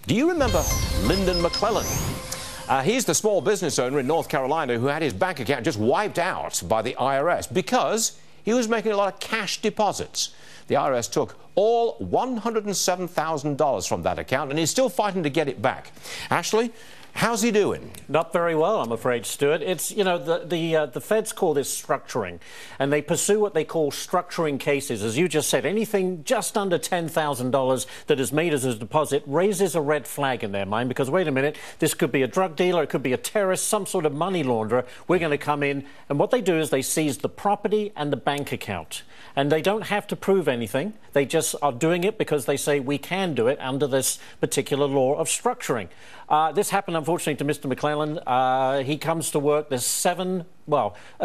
Do you remember Lyndon McClellan? He's the small business owner in North Carolina who had his bank account just wiped out by the IRS because he was making a lot of cash deposits. The IRS took all $107,000 from that account, and he's still fighting to get it back. Ashley, how's he doing? Not very well, I'm afraid, Stuart. It's, you know, the feds call this structuring, and they pursue what they call structuring cases. As you just said, anything just under $10,000 that is made as a deposit raises a red flag in their mind because, wait a minute, this could be a drug dealer, it could be a terrorist, some sort of money launderer. We're going to come in, and what they do is they seize the property and the bank account. And they don't have to prove anything. They just are doing it because they say we can do it under this particular law of structuring. This happened, unfortunately, to Mr. McClellan. He comes to work. There's a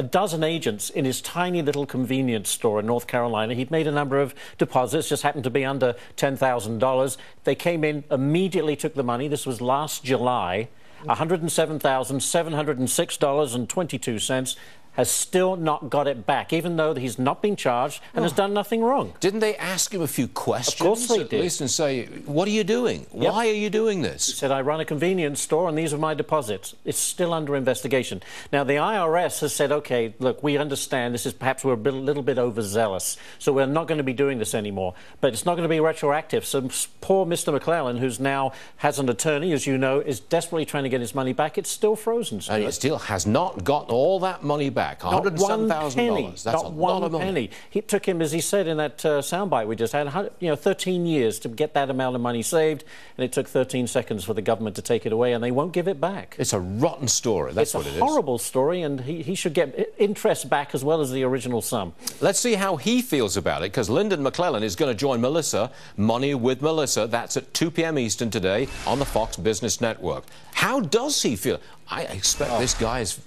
dozen agents in his tiny little convenience store in North Carolina. He'd made a number of deposits, just happened to be under $10,000. They came in, immediately took the money. This was last July. $107,706.22. has still not got it back, even though he's not been charged and has done nothing wrong. Didn't they ask him a few questions? Of course they did. At least, and say, what are you doing? Yep. Why are you doing this? He said, I run a convenience store and these are my deposits. It's still under investigation. Now, the IRS has said, OK, look, we understand this is perhaps we're a little bit overzealous, so we're not going to be doing this anymore. But it's not going to be retroactive. So poor Mr. McClellan, who's now has an attorney, as you know, is desperately trying to get his money back. It's still frozen, Stuart. And it still has not got all that money back. $107,000. That's a lot of money. It took him, as he said in that soundbite we just had, 13 years to get that amount of money saved, and it took 13 seconds for the government to take it away, and they won't give it back. It's a rotten story. That's what it is. It's a horrible story, and he should get interest back as well as the original sum. Let's see how he feels about it, because Lyndon McClellan is going to join Melissa, Money with Melissa. That's at 2 p.m. Eastern today on the Fox Business Network. How does he feel? I expect this guy is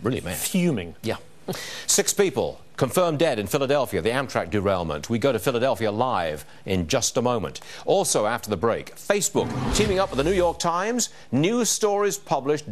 really mad. Fuming. Yeah. 6 people confirmed dead in Philadelphia, the Amtrak derailment. We go to Philadelphia live in just a moment. Also, after the break, Facebook teaming up with the New York Times, news stories published